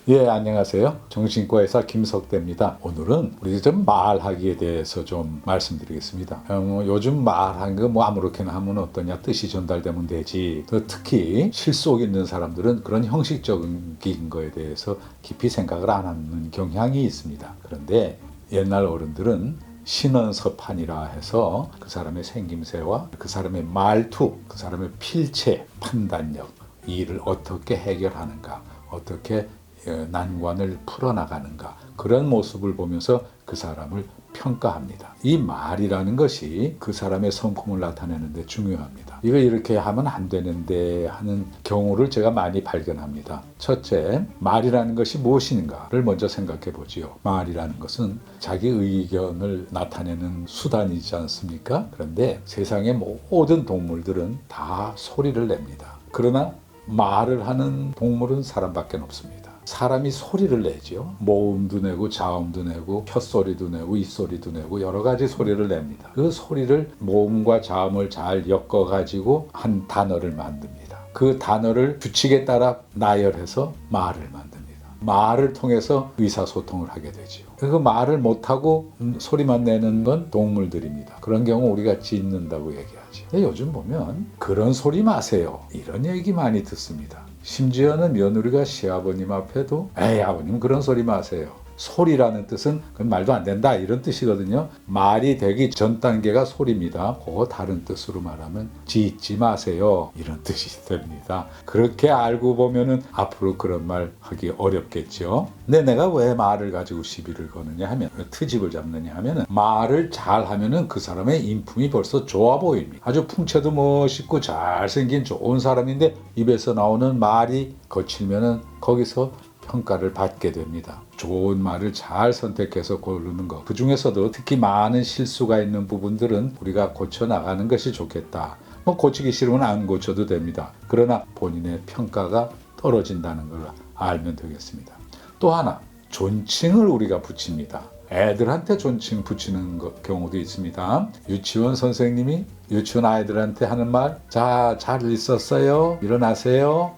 예, 안녕하세요. 정신과의사 김석대입니다. 오늘은 우리 좀 말하기에 대해서 좀 말씀드리겠습니다. 요즘 말하는 거 뭐 아무렇게나 하면 어떠냐, 뜻이 전달되면 되지. 특히 실속 있는 사람들은 그런 형식적인 거에 대해서 깊이 생각을 안 하는 경향이 있습니다. 그런데 옛날 어른들은 신원서판이라 해서 그 사람의 생김새와 그 사람의 말투, 그 사람의 필체, 판단력, 이 일을 어떻게 해결하는가, 어떻게 난관을 풀어나가는가, 그런 모습을 보면서 그 사람을 평가합니다. 이 말이라는 것이 그 사람의 성품을 나타내는 데 중요합니다. 이거 이렇게 하면 안 되는데 하는 경우를 제가 많이 발견합니다. 첫째, 말이라는 것이 무엇인가를 먼저 생각해 보지요. 말이라는 것은 자기 의견을 나타내는 수단이지 않습니까? 그런데 세상의 모든 동물들은 다 소리를 냅니다. 그러나 말을 하는 동물은 사람밖에 없습니다. 사람이 소리를 내죠. 모음도 내고 자음도 내고 혓소리도 내고 입소리도 내고 여러 가지 소리를 냅니다. 그 소리를 모음과 자음을 잘 엮어가지고 한 단어를 만듭니다. 그 단어를 규칙에 따라 나열해서 말을 만듭니다. 말을 통해서 의사소통을 하게 되죠. 그 말을 못하고 소리만 내는 건 동물들입니다. 그런 경우 우리가 짖는다고 얘기하죠. 요즘 보면 그런 소리 마세요, 이런 얘기 많이 듣습니다. 심지어는 며느리가 시아버님 앞에도 에이 아버님 그런 소리 마세요. 소리라는 뜻은 그건 말도 안 된다, 이런 뜻이거든요. 말이 되기 전 단계가 소리입니다. 그거 다른 뜻으로 말하면 짖지 마세요, 이런 뜻이 됩니다. 그렇게 알고 보면은 앞으로 그런 말 하기 어렵겠죠. 근데 내가 왜 말을 가지고 시비를 거느냐 하면, 트집을 잡느냐 하면은, 말을 잘 하면은 그 사람의 인품이 벌써 좋아 보입니다. 아주 풍채도 멋있고 잘생긴 좋은 사람인데 입에서 나오는 말이 거칠면은 거기서 평가를 받게 됩니다. 좋은 말을 잘 선택해서 고르는 것, 그 중에서도 특히 많은 실수가 있는 부분들은 우리가 고쳐나가는 것이 좋겠다. 고치기 싫으면 안 고쳐도 됩니다. 그러나 본인의 평가가 떨어진다는 걸 알면 되겠습니다. 또 하나, 존칭을 우리가 붙입니다. 애들한테 존칭 붙이는 경우도 있습니다. 유치원 선생님이 유치원 아이들한테 하는 말, 자, 잘 있었어요? 일어나세요?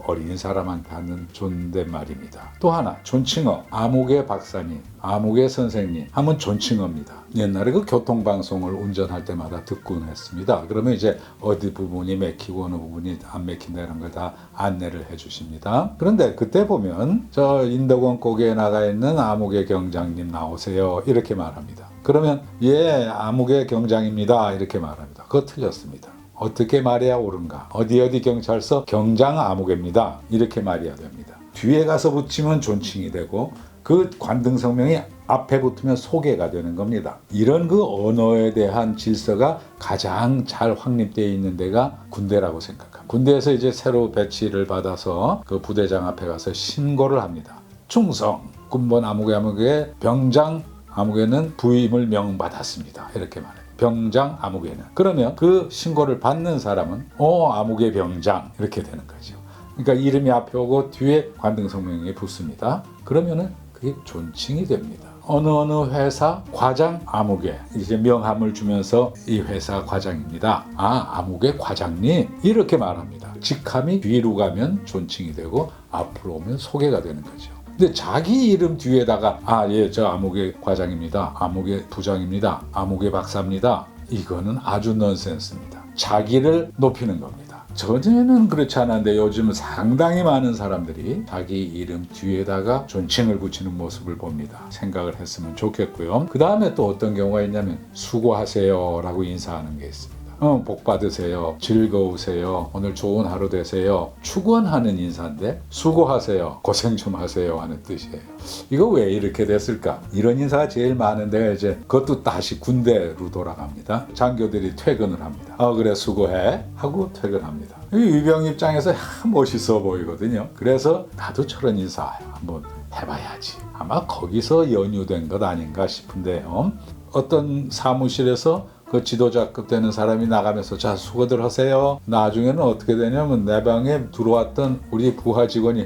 어린 사람한테 하는 존댓말입니다. 또 하나, 존칭어. 아무개 박사님, 아무개 선생님 하면 존칭어입니다. 옛날에 그 교통방송을 운전할 때마다 듣곤 했습니다. 그러면 이제 어디 부분이 맥히고 어느 부분이 안 맥힌다 이런 걸 다 안내를 해주십니다. 그런데 그때 보면 저 인덕원 고개에 나가 있는 아무개 경장님 나오세요, 이렇게 말합니다. 그러면 예, 아무개 경장입니다, 이렇게 말합니다. 그거 틀렸습니다. 어떻게 말해야 옳은가? 어디 경찰서 경장 아무개입니다, 이렇게 말해야 됩니다. 뒤에 가서 붙이면 존칭이 되고 그 관등성명이 앞에 붙으면 소개가 되는 겁니다. 이런 그 언어에 대한 질서가 가장 잘 확립되어 있는 데가 군대라고 생각합니다. 군대에서 이제 새로 배치를 받아서 그 부대장 앞에 가서 신고를 합니다. 충성, 군번 아무개 병장 아무개는 부임을 명받았습니다, 이렇게 말해요. 병장 아무개는. 그러면 그 신고를 받는 사람은 아무개 병장, 이렇게 되는 거죠. 그러니까 이름이 앞에 오고 뒤에 관등성명이 붙습니다. 그러면은 그게 존칭이 됩니다. 어느 회사 과장 아무개, 이제 명함을 주면서 이 회사 과장입니다. 아, 아무개 과장님, 이렇게 말합니다. 직함이 뒤로 가면 존칭이 되고 앞으로 오면 소개가 되는 거죠. 근데 자기 이름 뒤에다가 예, 저 아무개 과장입니다, 아무개 부장입니다, 아무개 박사입니다, 이거는 아주 넌센스입니다. 자기를 높이는 겁니다. 전에는 그렇지 않았는데 요즘은 상당히 많은 사람들이 자기 이름 뒤에다가 존칭을 붙이는 모습을 봅니다. 생각을 했으면 좋겠고요. 그 다음에 또 어떤 경우가 있냐면 수고하세요 라고 인사하는 게 있습니다. 복 받으세요, 즐거우세요, 오늘 좋은 하루 되세요, 축원하는 인사인데 수고하세요, 고생 좀 하세요 하는 뜻이에요. 이거 왜 이렇게 됐을까? 이런 인사가 제일 많은데 이제 그것도 다시 군대로 돌아갑니다. 장교들이 퇴근을 합니다. 그래 수고해 하고 퇴근합니다. 위병 입장에서 멋있어 보이거든요. 그래서 나도 저런 인사 한번 해봐야지, 아마 거기서 연유된 것 아닌가 싶은데요. 어떤 사무실에서 그 지도자급 되는 사람이 나가면서 자, 수고들 하세요. 나중에는 어떻게 되냐면 내 방에 들어왔던 우리 부하 직원이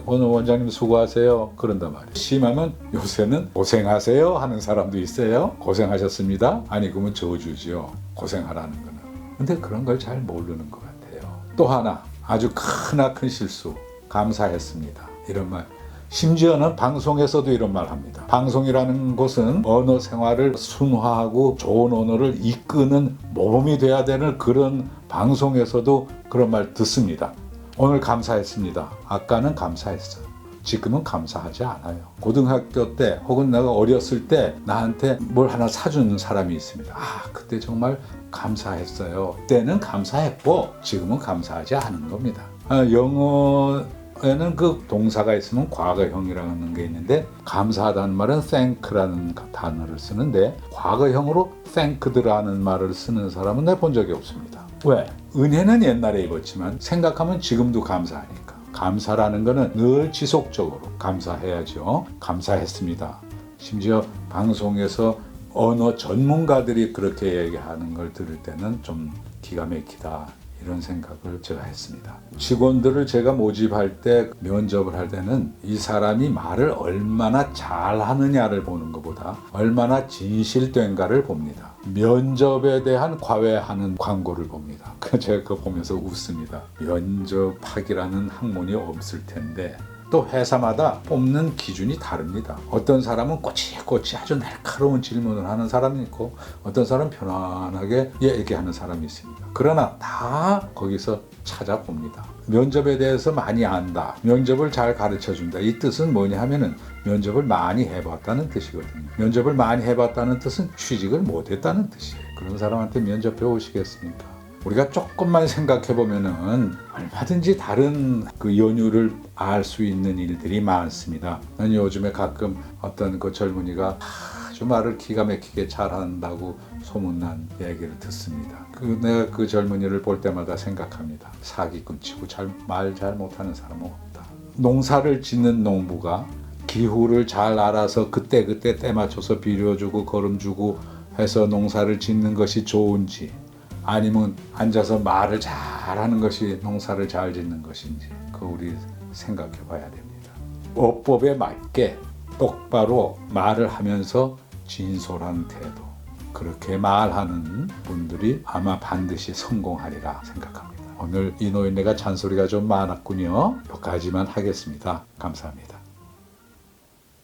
오늘 원장님 수고하세요, 그런단 말이에요. 심하면 요새는 고생하세요 하는 사람도 있어요. 고생하셨습니다. 아니 그러면 저주죠, 고생하라는 거는. 근데 그런 걸 잘 모르는 것 같아요. 또 하나, 아주 크나큰 실수, 감사했습니다, 이런 말 심지어는 방송에서도 이런 말 합니다. 방송이라는 곳은 언어 생활을 순화하고 좋은 언어를 이끄는 모범이 돼야 되는 그런 방송에서도 그런 말 듣습니다. 오늘 감사했습니다. 아까는 감사했어요. 지금은 감사하지 않아요. 고등학교 때 혹은 내가 어렸을 때 나한테 뭘 하나 사주는 사람이 있습니다. 그때 정말 감사했어요. 그때는 감사했고 지금은 감사하지 않은 겁니다. 영어에는 그 동사가 있으면 과거형이라는 게 있는데 감사하다는 말은 thank라는 단어를 쓰는데 과거형으로 thanked라는 말을 쓰는 사람은 내가 본 적이 없습니다. 왜? 은혜는 옛날에 입었지만 생각하면 지금도 감사하니까. 감사라는 거는 늘 지속적으로 감사해야죠. 감사했습니다. 심지어 방송에서 언어 전문가들이 그렇게 얘기하는 걸 들을 때는 좀 기가 막히다 이런 생각을 제가 했습니다. 직원들을 제가 모집할 때 면접을 할 때는 이 사람이 말을 얼마나 잘하느냐를 보는 것보다 얼마나 진실된가를 봅니다. 면접에 대한 과외하는 광고를 봅니다. 제가 그거 보면서 웃습니다. 면접학이라는 학문이 없을 텐데 또 회사마다 뽑는 기준이 다릅니다. 어떤 사람은 꼬치꼬치 아주 날카로운 질문을 하는 사람이 있고 어떤 사람은 편안하게 얘기하는 사람이 있습니다. 그러나 다 거기서 찾아봅니다. 면접에 대해서 많이 안다. 면접을 잘 가르쳐준다. 이 뜻은 뭐냐 하면은 면접을 많이 해봤다는 뜻이거든요. 면접을 많이 해봤다는 뜻은 취직을 못했다는 뜻이에요. 그런 사람한테 면접 배우시겠습니까? 우리가 조금만 생각해 보면은 얼마든지 다른 그 연유를 알 수 있는 일들이 많습니다. 난 요즘에 가끔 어떤 그 젊은이가 아주 말을 기가 막히게 잘한다고 소문난 얘기를 듣습니다. 내가 그 젊은이를 볼 때마다 생각합니다. 사기꾼치고 말 잘 못하는 사람은 없다. 농사를 짓는 농부가 기후를 잘 알아서 그때 때 맞춰서 비료주고 거름주고 해서 농사를 짓는 것이 좋은지 아니면 앉아서 말을 잘하는 것이 농사를 잘 짓는 것인지 그거 우리 생각해 봐야 됩니다. 어법에 맞게 똑바로 말을 하면서 진솔한 태도 그렇게 말하는 분들이 아마 반드시 성공하리라 생각합니다. 오늘 이 노인네가 잔소리가 좀 많았군요. 여기까지만 하겠습니다. 감사합니다.